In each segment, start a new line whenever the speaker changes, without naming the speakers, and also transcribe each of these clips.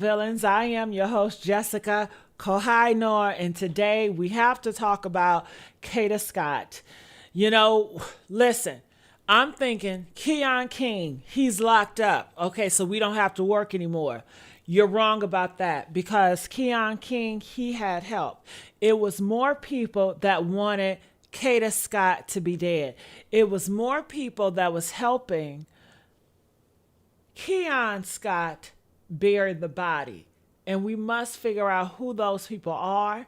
Villains. I am your host, Jessica Kohainor, and today we have to talk about Kada Scott. You know, listen, I'm thinking KEON King, he's locked up. Okay, so we don't have to work anymore. You're wrong about that because KEON King, he had help. It was more people that wanted Kada Scott to be dead. It was more people that was helping Keon Scott buried the body. And we must figure out who those people are.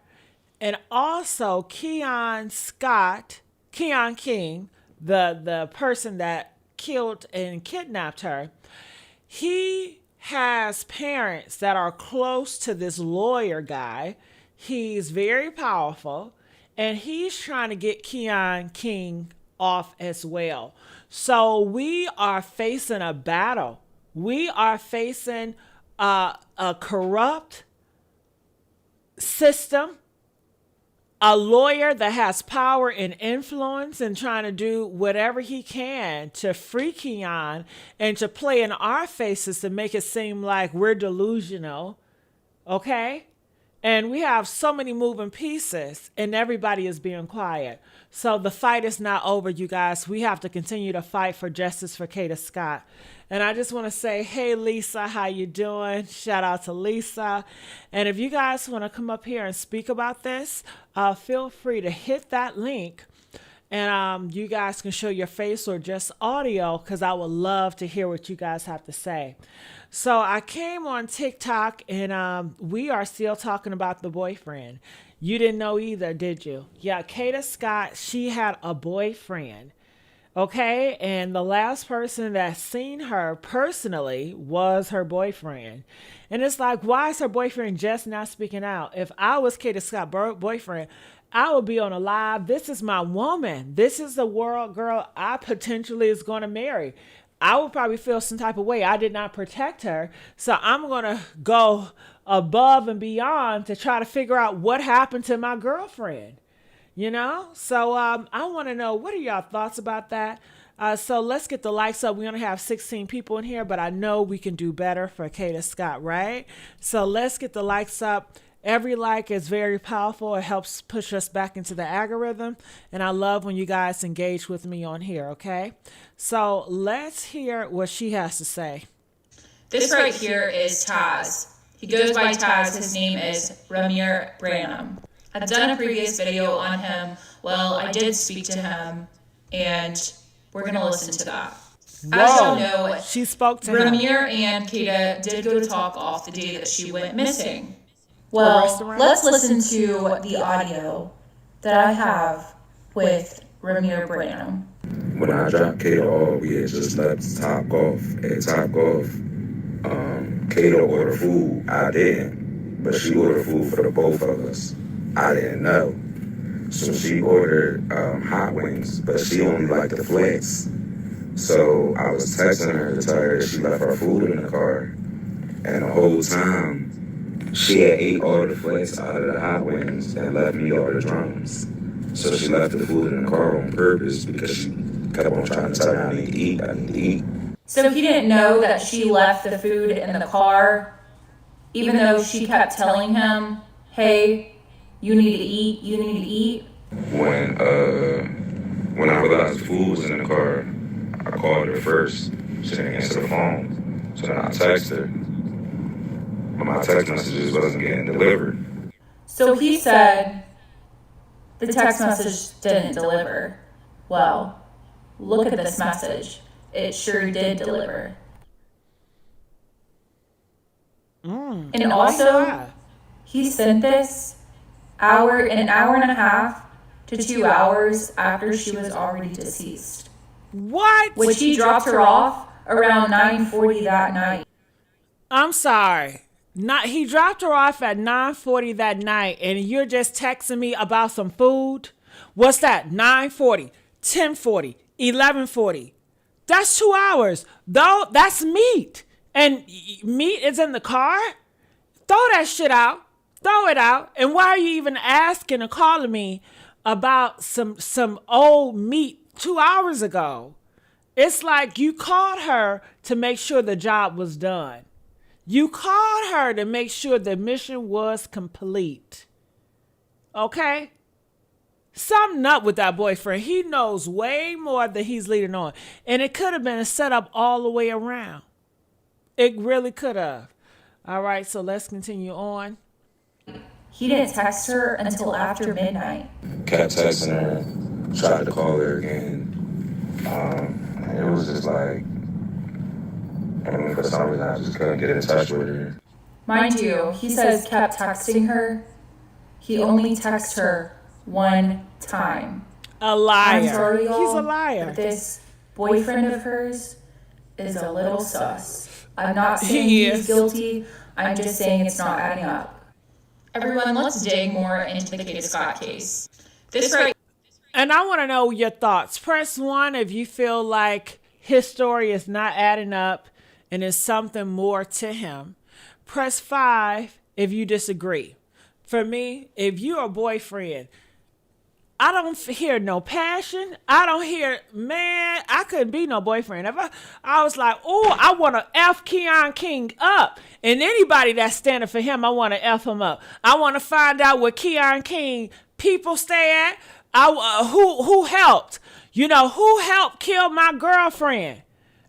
And also Keon Scott, Keon King, the person that killed and kidnapped her, he has parents that are close to this lawyer guy. He's very powerful and he's trying to get Keon King off as well. So we are facing a battle. We are facing a corrupt system, a lawyer that has power and influence and trying to do whatever he can to free Keon and to play in our faces to make it seem like we're delusional. Okay? And we have so many moving pieces and everybody is being quiet. So the fight is not over, you guys. We have to continue to fight for justice for Kada Scott. And I just want to say, hey, Lisa, how you doing? Shout out to Lisa. And if you guys want to come up here and speak about this, feel free to hit that link. And you guys can show your face or just audio because I would love to hear what you guys have to say. So I came on TikTok and we are still talking about the boyfriend. You didn't know either, did you? Yeah, Kada Scott, she had a boyfriend. Okay, and the last person that seen her personally was her boyfriend. And it's like, why is her boyfriend just not speaking out? If I was Kada Scott's boyfriend, I would be on a live. This is my woman. This is the world girl I potentially is going to marry. I would probably feel some type of way. I did not protect her. So I'm going to go above and beyond to try to figure out what happened to my girlfriend. You know, so I want to know, what are y'all thoughts about that? So let's get the likes up. We only have 16 people in here, but I know we can do better for Kada Scott, right? So let's get the likes up. Every like is very powerful. It helps push us back into the algorithm. And I love when you guys engage with me on here, okay? So let's hear what she has to say.
This right here is Taz. He goes by Taz. His name is Ramir Branham. I've done a previous video on him. Well, I did speak to him, and we're going to listen to that.
Whoa,
as y'all know,
she spoke to him.
Ramir and Kada did go to talk off the day that she went missing. Well, let's listen to the audio that I have with Ramir Branham.
When I dropped Kada off, we had just left Top Golf. At Top Golf, Kada ordered food. I didn't, but she ordered food for the both of us. I didn't know. So she ordered hot wings, but she only liked the flats. So I was texting her to tell her that she left her food in the car. And the whole time, she had ate all the flats out of the hot wings and left me all the drums. So she left the food in the car on purpose because she kept on trying to tell me I need to eat, I need to eat.
So he didn't know that she left the food in the car, even though she kept telling him, hey, you need to eat, you need to eat.
When I realized the food was in the car, I called her first. She didn't answer the phone. So then I texted her. But my text messages wasn't getting delivered.
So he said the text message didn't deliver. Well, look at this message. It sure did deliver. And also, he sent this an hour and a half to 2 hours after she was already deceased.
What?
Which he dropped her off around 9:40 that night.
I'm sorry. He dropped her off at 9:40 that night, and you're just texting me about some food? What's that? 9:40, 10:40, 11:40. That's 2 hours. Though that's meat. And meat is in the car? Throw that shit out. Throw it out. And why are you even asking or calling me about some old meat 2 hours ago? It's like you called her to make sure the job was done. You called her to make sure the mission was complete. Okay? Something up with that boyfriend. He knows way more than he's leading on. And it could have been a setup all the way around. It really could have. All right, so let's continue on.
He didn't text her until after midnight.
Kept texting her, tried to call her again. It was just like, for some reason, I just couldn't get in touch with her.
Mind you, he says kept texting her. He only texted her one time.
A liar.
I'm sorry, y'all,
He's a liar.
but this boyfriend of hers is a little sus. I'm not saying he's guilty. I'm just saying it's not adding up. Everyone, let's dig more into the Kada Scott case.
And I want to know your thoughts. Press 1 if you feel like his story is not adding up and there's something more to him. Press 5 if you disagree. For me, if you're a boyfriend, I don't hear no passion. I don't hear, man, I couldn't be no boyfriend. If I was like, oh, I want to F KEON King up. And anybody that's standing for him, I want to F him up. I want to find out where KEON King people stay at. Who helped? You know, who helped kill my girlfriend?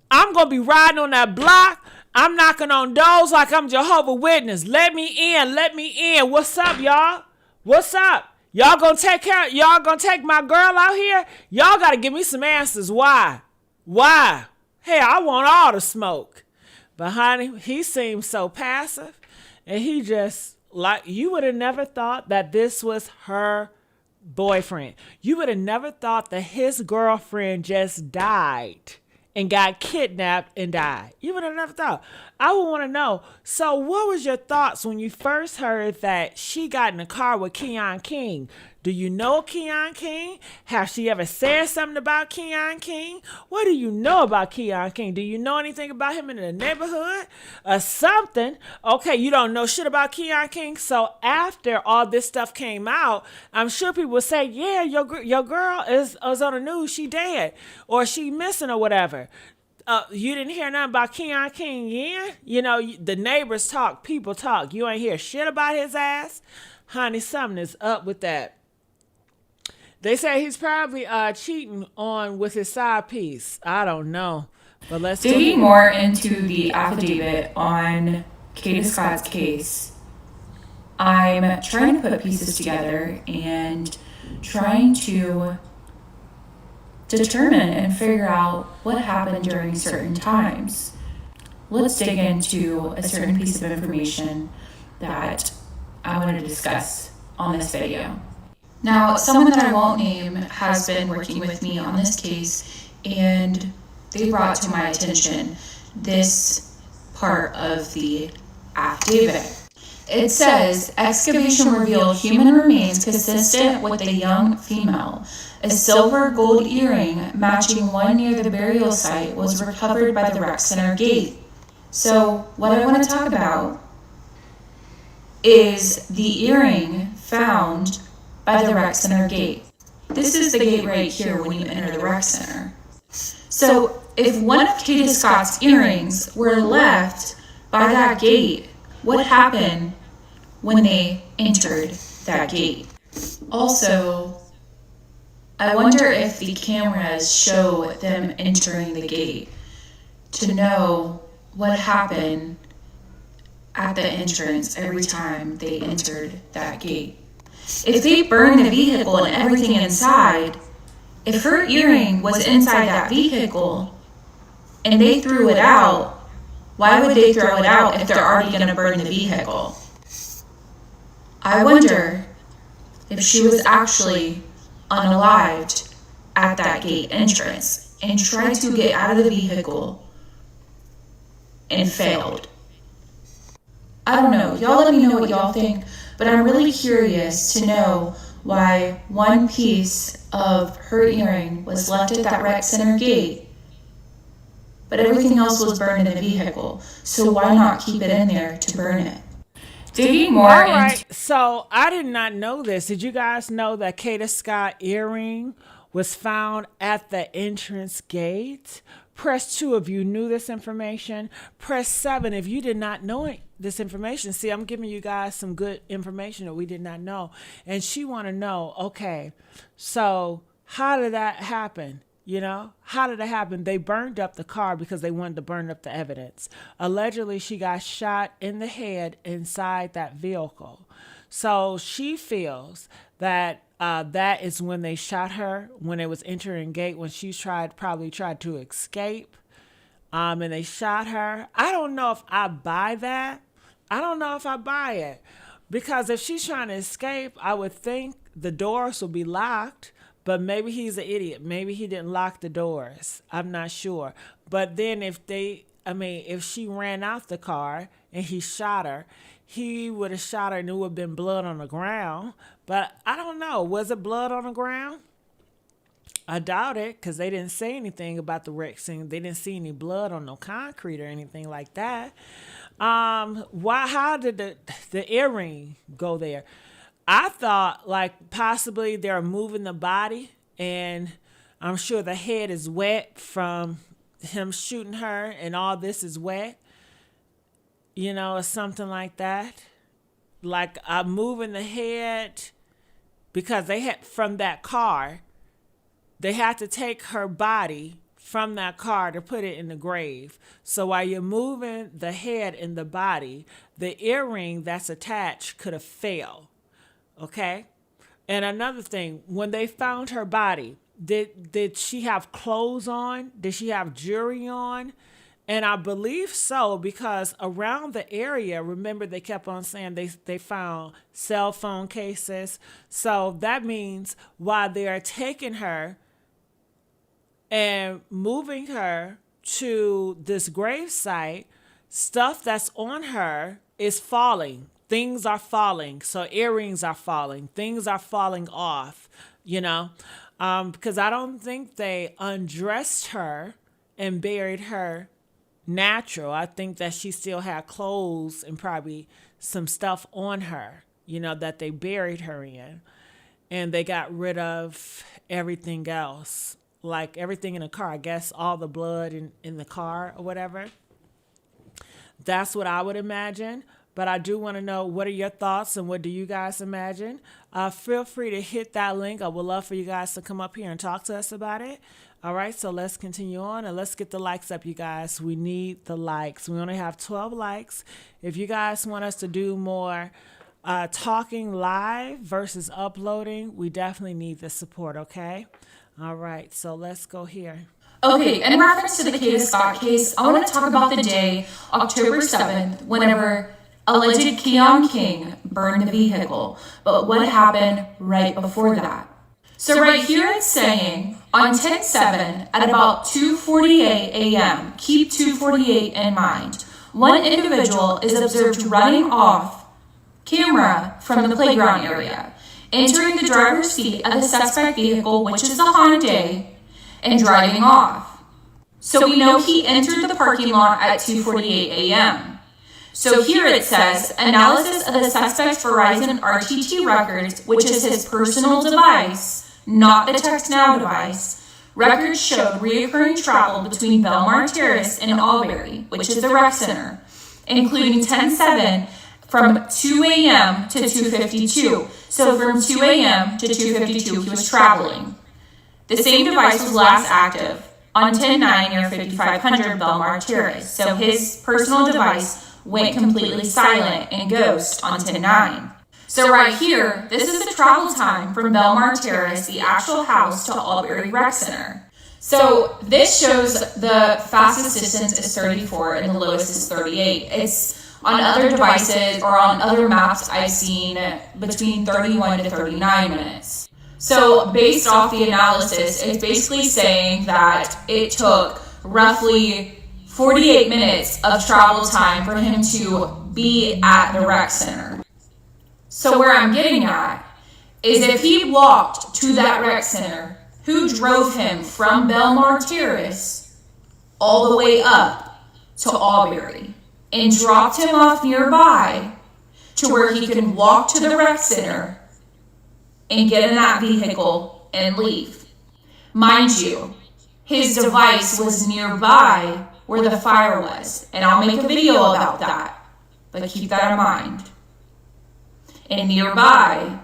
I'm going to be riding on that block. I'm knocking on doors like I'm Jehovah's Witness. Let me in. Let me in. What's up, y'all? What's up? Y'all gonna take my girl out here? Y'all gotta give me some answers. Why? Hey, I want all the smoke. But honey, he seems so passive. And he just, like, you would have never thought that this was her boyfriend. You would have never thought that his girlfriend just died and got kidnapped and died. You would have never thought. I would want to know. So what was your thoughts when you first heard that she got in the car with KEON King? Do you know KEON King? Has she ever said something about KEON King? What do you know about KEON King? Do you know anything about him in the neighborhood or something? Okay, you don't know shit about KEON King. So after all this stuff came out, I'm sure people would say, yeah, your girl is on the news. She dead or she missing or whatever. You didn't hear nothing about KEON King, yeah? You know, the neighbors talk, people talk. You ain't hear shit about his ass? Honey, something is up with that. They say he's probably cheating on with his side piece. I don't know. But let's
digging more into the affidavit on Kada Scott's case. I'm trying to put pieces together and trying to determine and figure out what happened during certain times. Let's dig into a certain piece of information that I want to discuss on this video. Now, someone that I won't name has been working with me on this case, and they brought to my attention this part of the affidavit. It says, excavation revealed human remains consistent with a young female. A silver gold earring matching one near the burial site was recovered by the rec center gate. So what I want to talk about is the earring found by the rec center gate. This is the gate right here when you enter the rec center. So if one of Kada Scott's earrings were left by that gate, what happened when they entered that gate? Also, I wonder if the cameras show them entering the gate to know what happened at the entrance every time they entered that gate. If they burned the vehicle and everything inside, if her earring was inside that vehicle and they threw it out, why would they throw it out if they're already going to burn the vehicle? I wonder if she was actually unalived at that gate entrance and tried to get out of the vehicle and failed. I don't know. Y'all let me know what y'all think, but I'm really curious to know why one piece of her earring was left at that rec center gate, but everything else was burned in the vehicle. So why not keep it in there to burn it? Digging more
all right, so I did not know this. Did you guys know that Kada Scott earring was found at the entrance gate? Press 2 if you knew this information. Press 7 if you did not know this information. See, I'm giving you guys some good information that we did not know. And she want to know, okay, so how did that happen? You know, how did it happen? They burned up the car because they wanted to burn up the evidence. Allegedly, she got shot in the head inside that vehicle. So she feels that that is when they shot her, when it was entering gate, when she probably tried to escape, and they shot her. I don't know if I buy that. I don't know if I buy it, because if she's trying to escape, I would think the doors will be locked. But maybe he's an idiot. Maybe he didn't lock the doors. I'm not sure. But then if she ran out the car and he shot her, he would have shot her and it would have been blood on the ground. But I don't know. Was it blood on the ground? I doubt it, because they didn't say anything about the wreck scene. They didn't see any blood on no concrete or anything like that. How did the earring go there? I thought like possibly they're moving the body, and I'm sure the head is wet from him shooting her and all this is wet, you know, or something like that. Like I'm moving the head because they had from that car, they had to take her body from that car to put it in the grave. So while you're moving the head and the body, the earring that's attached could have fell. Okay. And another thing, when they found her body, did she have clothes on? Did she have jewelry on? And I believe so, because around the area, remember they kept on saying they found cell phone cases. So that means while they are taking her and moving her to this grave site, stuff that's on her is falling. Things are falling. So earrings are falling. Things are falling off, you know, because I don't think they undressed her and buried her natural. I think that she still had clothes and probably some stuff on her, you know, that they buried her in. And they got rid of everything else, like everything in the car. I guess all the blood in the car or whatever. That's what I would imagine. But I do want to know, what are your thoughts and what do you guys imagine? Feel free to hit that link. I would love for you guys to come up here and talk to us about it. All right, so let's continue on and let's get the likes up, you guys. We need the likes. We only have 12 likes. If you guys want us to do more talking live versus uploading, we definitely need the support, okay? All right, so let's go here.
Okay, in reference to the Kada Scott case, I want to talk about the day, October 7th, whenever alleged KEON King burned the vehicle. But what happened right before that? So right here it's saying, on 10/7 at about 2:48 a.m., keep 2:48 in mind, one individual is observed running off camera from the playground area, entering the driver's seat of the suspect vehicle, which is the Hyundai, and driving off. So we know he entered the parking lot at 2:48 a.m. So here it says, analysis of the suspect's Verizon RTT records, which is his personal device, not the text now device. Records showed reoccurring travel between Belmar Terrace and Albury, which is the rec center, including 10/7 from 2 a.m. to 2:52. So from 2 a.m. to 2:52, he was traveling. The same device was last active on 10/9 near 5500 Belmar Terrace. So his personal device went completely silent and ghost on 10/9. So right here, this is the travel time from Belmar Terrace, the actual house, to Albury Rec Center. So this shows the fastest distance is 34 and the lowest is 38. It's on other devices or on other maps I've seen between 31 to 39 minutes. So based off the analysis, it's basically saying that it took roughly 48 minutes of travel time for him to be at the rec center. So where I'm getting at is if he walked to that rec center, who drove him from Belmar Terrace all the way up to Albury and dropped him off nearby to where he can walk to the rec center and get in that vehicle and leave. Mind you, his device was nearby where the fire was. And I'll make a video about that, but keep that in mind. And nearby,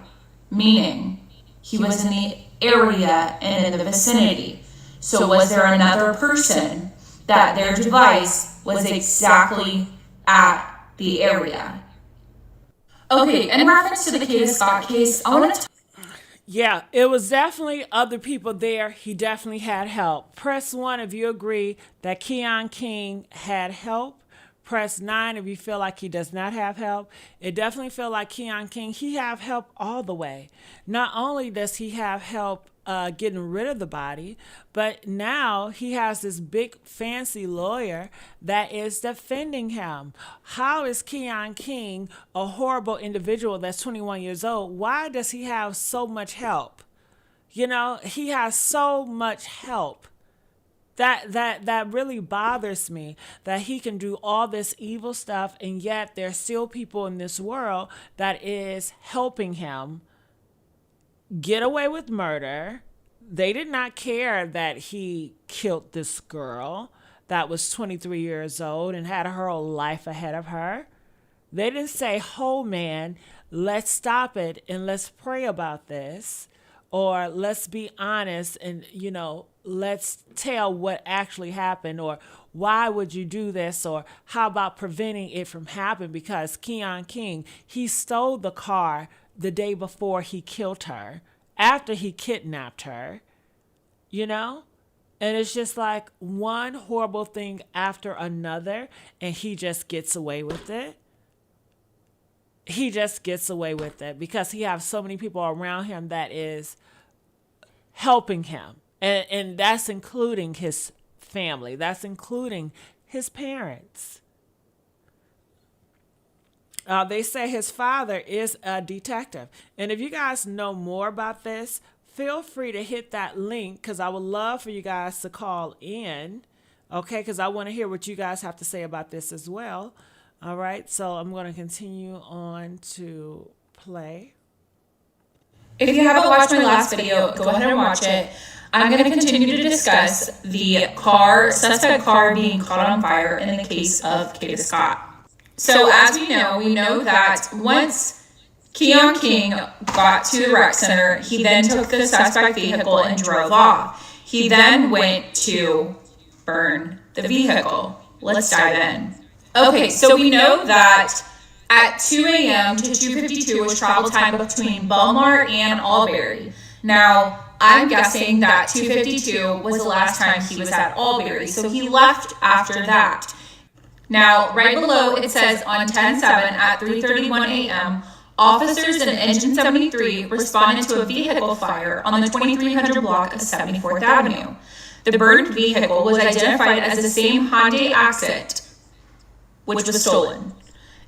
meaning he was in the area and in the vicinity. So was there another person that their device was exactly at the area? Okay, in reference to the Kada Scott case, I want to
Yeah, it was definitely other people there. He definitely had help. Press 1 if you agree that KEON King had help. Press 9 if you feel like he does not have help. It definitely feel like KEON King, he have help all the way. Not only does he have help getting rid of the body, but now he has this big fancy lawyer that is defending him. How is KEON King a horrible individual that's 21 years old? Why does he have so much help? You know, he has so much help. That really bothers me, that he can do all this evil stuff and yet there's still people in this world that is helping him get away with murder. They did not care that he killed this girl that was 23 years old and had her whole life ahead of her. They didn't say, "Oh man, let's stop it and let's pray about this," or let's be honest and, you know, let's tell what actually happened, or why would you do this, or how about preventing it from happening? Because KEON King, he stole the car the day before he killed her, after he kidnapped her, you know? And it's just like one horrible thing after another, and he just gets away with it. He just gets away with it because he has so many people around him that is helping him. And that's including his family. That's including his parents. They say his father is a detective. And if you guys know more about this, feel free to hit that link because I would love for you guys to call in. Okay, because I want to hear what you guys have to say about this as well. All right, so I'm going to continue on to play.
If you haven't watched my last video, go ahead and watch it. I'm going to continue to discuss the suspect car being caught on fire in the case of Kada Scott. So as we know that once KEON King got to the rec center, he then took the suspect vehicle and drove off. He then went to burn the vehicle. Let's dive in. Okay, so we know that at 2 a.m. to 2:52 was travel time between Belmar and Albury. Now, I'm guessing that 2:52 was the last time he was at Albury, so he left after that. Now, right below it says on 10/7 at 3:31 a.m., officers in Engine 73 responded to a vehicle fire on the 2300 block of 74th Avenue. The burned vehicle was identified as the same Hyundai Accent, which was stolen.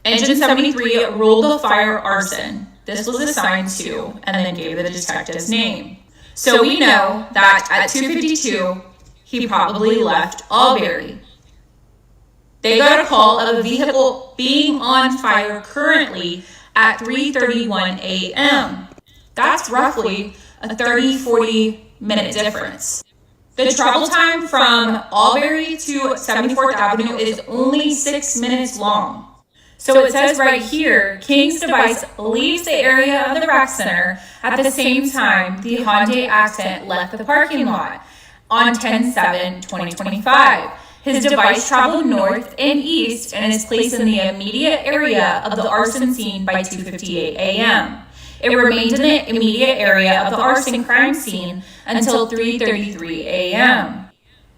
Engine 73 ruled the fire arson. This was assigned to, and then gave the detective's name. So we know that at 2:52, he probably left Albury. They got a call of a vehicle being on fire currently at 3:31 a.m. That's roughly a 30-40 minute difference. The travel time from Albury to 74th Avenue is only 6 minutes long. So it says right here, King's device leaves the area of the rec center at the same time the Hyundai Accent left the parking lot on 10/7/2025. His device traveled north and east and is placed in the immediate area of the arson scene by 2:58 a.m. It remained in the immediate area of the arson crime scene until 3:33 a.m.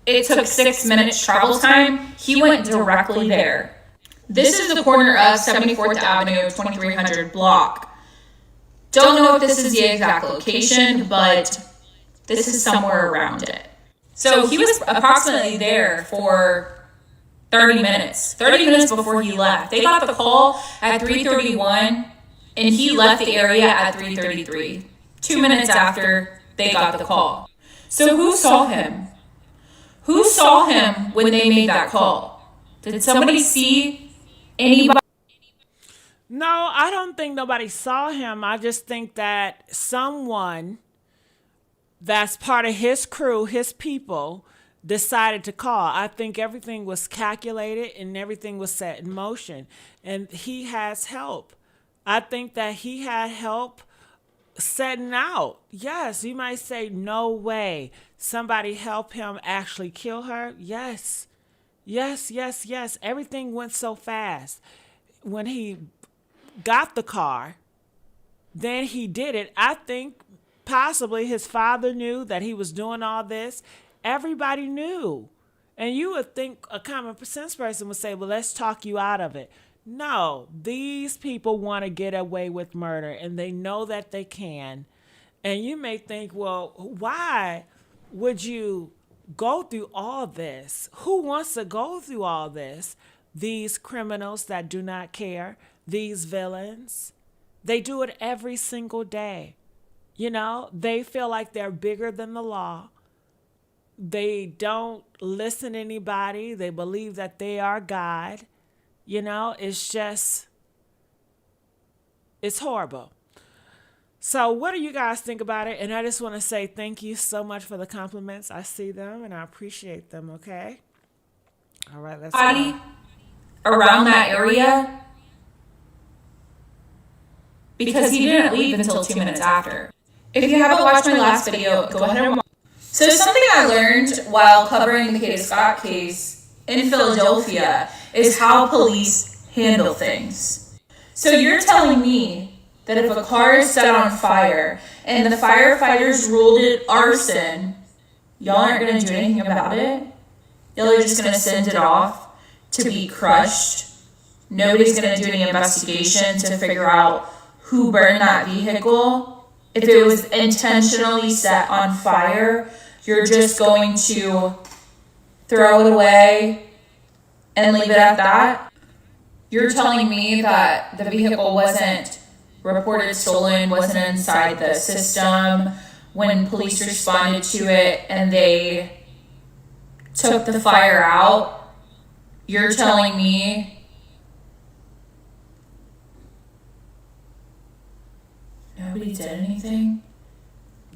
It took 6 minutes travel time. He went directly there. This is the corner of 74th Avenue, 2300 block. Don't know if this is the exact location, but this is somewhere around it. So he was approximately there for 30 minutes. 30 minutes before he left. They got the call at 3:31, and he left the area at 3:33. 2 minutes after they got the call. So who saw him? Who saw him when they made that call? Did somebody see anybody?
No, I don't think nobody saw him. I just think that someone that's part of his crew, his people, decided to call. I think everything was calculated and everything was set in motion. And he has help. I think that he had help setting out. Yes, you might say, no way. Somebody help him actually kill her? Yes. Yes, yes, yes. Everything went so fast. When he got the car, then he did it. I think possibly his father knew that he was doing all this. Everybody knew. And you would think a common sense person would say, well, let's talk you out of it. No, these people want to get away with murder and they know that they can. And you may think, well, why would you go through all this? Who wants to go through all this? These criminals that do not care, these villains, they do it every single day. You know, they feel like they're bigger than the law. They don't listen to anybody. They believe that they are God. You know, it's horrible. So what do you guys think about it? And I just want to say thank you so much for the compliments. I see them and I appreciate them, okay? All right, let's go.
Around that area, because he didn't leave until 2 minutes after. If you haven't watched my last video, go ahead and watch. So something I learned while covering the Kada Scott case in Philadelphia is how police handle things. So you're telling me that if a car is set on fire and the firefighters ruled it arson, y'all aren't going to do anything about it? Y'all are just going to send it off to be crushed? Nobody's going to do any investigation to figure out who burned that vehicle? If it was intentionally set on fire, you're just going to throw it away and leave it at that? You're telling me that the vehicle wasn't reported stolen, wasn't inside the system when police responded to it and they took the fire out? You're telling me nobody did anything?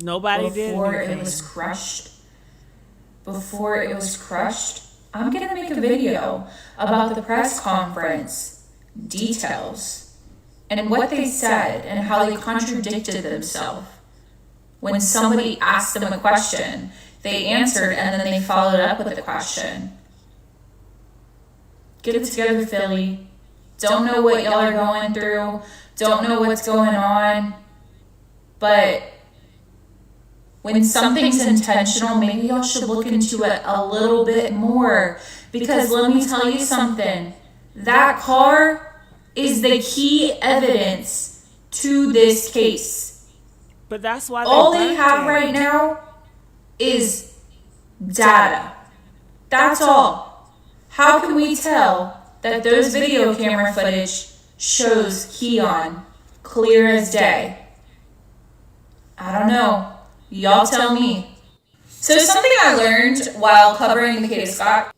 Nobody did
before
anything.
it was crushed? Before it was crushed? I'm going to make a video about the press conference details and what they said and how they contradicted themselves. When somebody asked them a question, they answered and then they followed up with a question. Get it together, Philly. Don't know what y'all are going through. Don't know what's going on. But when something's intentional, maybe y'all should look into it a little bit more. Because let me tell you something. That car is the key evidence to this case.
But that's why
all they have right now is data. That's all. How can we tell that those video camera footage shows KEON clear as day? I don't know. Y'all tell me. So something I learned while covering the Kada Scott.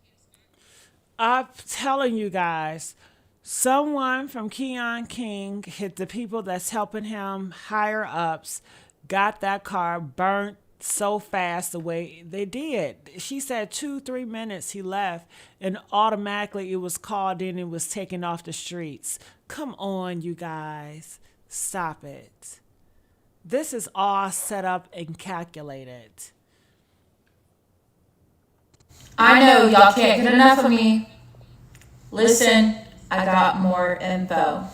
I'm telling you guys, someone from KEON King hit the people that's helping him, higher ups, got that car burnt so fast the way they did. She said 2-3 minutes he left and automatically it was called in and was taken off the streets. Come on, you guys. Stop it. This is all set up and calculated.
I know y'all can't get enough of me. Listen, I got more info.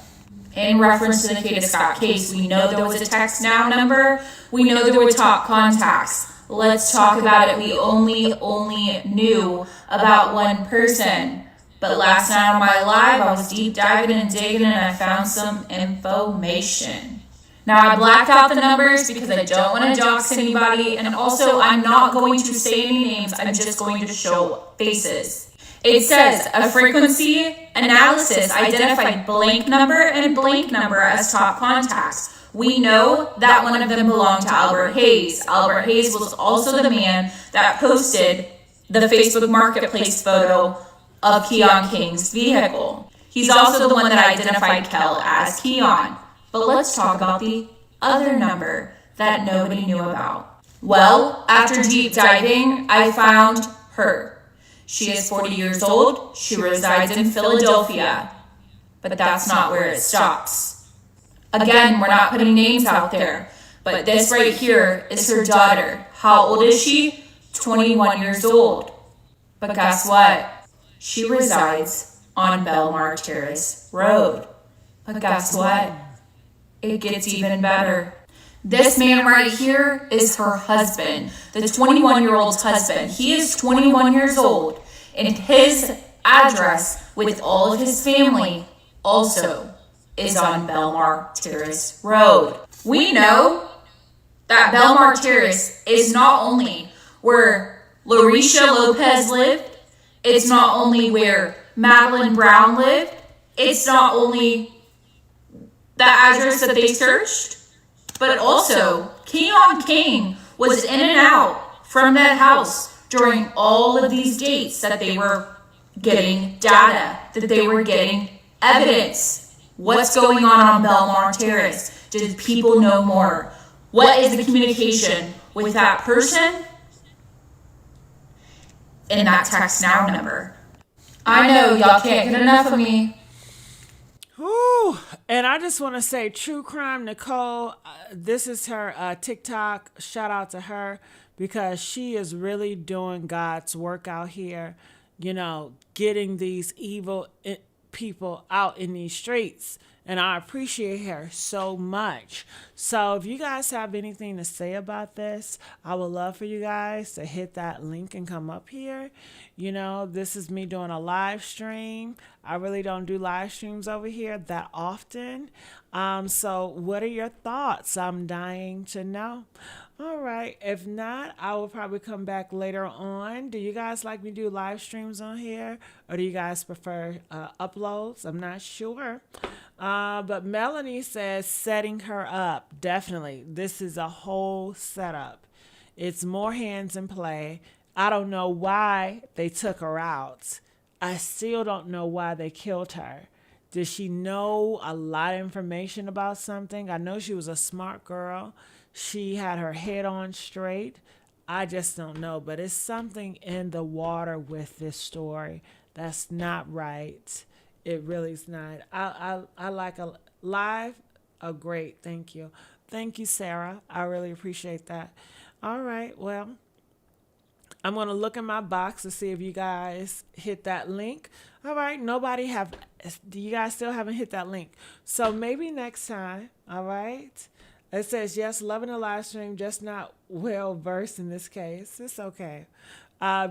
In reference to the Kada Scott case, we know there was a text now number. We know there were top contacts. Let's talk about it. We only knew about one person. But last night on my live, I was deep diving and digging and I found some information. Now, I blacked out the numbers because I don't want to dox anybody. And also, I'm not going to say any names. I'm just going to show faces. It says a frequency analysis identified blank number and blank number as top contacts. We know that one of them belonged to Albert Hayes. Albert Hayes was also the man that posted the Facebook Marketplace photo of KEON King's vehicle. He's also the one that identified Kel as KEON. But let's talk about the other number that nobody knew about. Well, after deep diving, I found her. She is 40 years old. She resides in Philadelphia. But that's not where it stops. Again, we're not putting names out there, but this right here is her daughter. How old is she? 21 years old. But guess what? She resides on Belmar Terrace Road. But guess what? It gets even better. This man right here is her husband, the 21-year-old's husband. He is 21 years old, and his address with all of his family also is on Belmar Terrace Road. We know that Belmar Terrace is not only where Larisha Lopez lived, it's not only where Madeline Brown lived, it's not only the address that they searched, but also KEON King was in and out from that house during all of these dates that they were getting data, that they were getting evidence. What's going on Belmar Terrace? Did people know more? What is the communication with that person in that text now number? I know y'all can't get enough of me.
Whew. And I just want to say, True Crime Nicole, this is her TikTok. Shout out to her because she is really doing God's work out here, you know, getting these evil people out in these streets. And I appreciate her so much. So if you guys have anything to say about this, I would love for you guys to hit that link and come up here. You know, this is me doing a live stream. I really don't do live streams over here that often. So what are your thoughts? I'm dying to know. All right. If not, I will probably come back later on. Do you guys like me to do live streams on here? Or do you guys prefer uploads? I'm not sure. But Melanie says setting her up. Definitely. This is a whole setup. It's more hands in play. I don't know why they took her out. I still don't know why they killed her. Did she know a lot of information about something? I know she was a smart girl. She had her head on straight. I just don't know. But it's something in the water with this story that's not right. It really is not. I like a live. Oh, great. Thank you. Thank you, Sarah. I really appreciate that. All right. Well, I'm going to look in my box to see if you guys hit that link. All right. Nobody have. You guys still haven't hit that link. So maybe next time. All right. It says, yes, loving the live stream, just not well versed in this case. It's okay.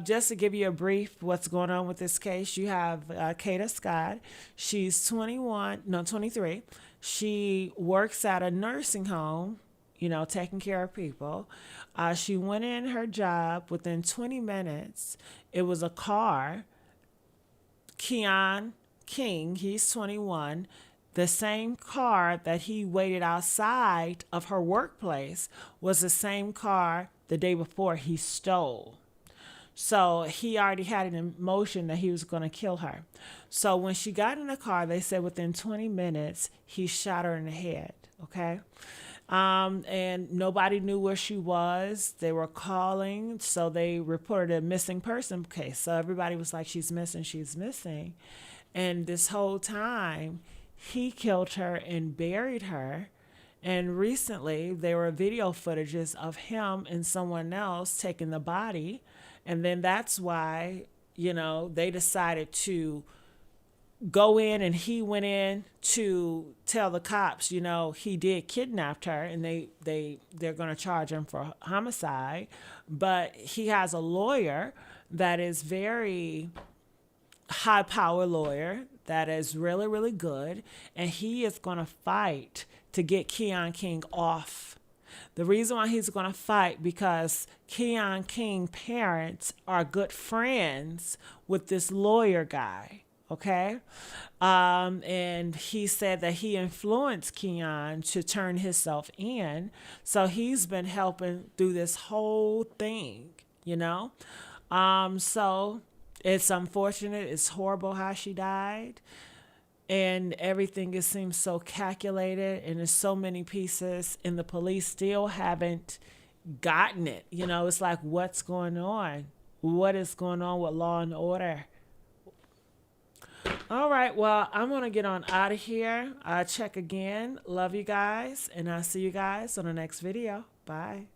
Just to give you a brief what's going on with this case, you have Kada Scott. She's 23. She works at a nursing home, you know, taking care of people. She went in her job within 20 minutes. It was a car. KEON King, he's 21. The same car that he waited outside of her workplace was the same car the day before he stole. So he already had it in motion that he was going to kill her. So when she got in the car, they said within 20 minutes, he shot her in the head. Okay. And nobody knew where she was. They were calling. So they reported a missing person case. So everybody was like, she's missing, she's missing. And this whole time, he killed her and buried her. And recently, there were video footages of him and someone else taking the body. And then that's why, you know, they decided to go in, and he went in to tell the cops, you know, he did kidnap her, and they're going to charge him for homicide. But he has a lawyer that is very high power lawyer that is really, really good. And he is going to fight to get KEON King off. The reason why he's going to fight because KEON King parents are good friends with this lawyer guy. Okay. And he said that he influenced KEON to turn himself in. So he's been helping through this whole thing, you know? So it's unfortunate. It's horrible how she died. And everything, it seems so calculated, and there's so many pieces, and the police still haven't gotten it. You know, it's like, what's going on? what is going on with law and order. All right, well, I'm going to get on out of here. I'll check again. Love you guys, and I'll see you guys on the next video. Bye.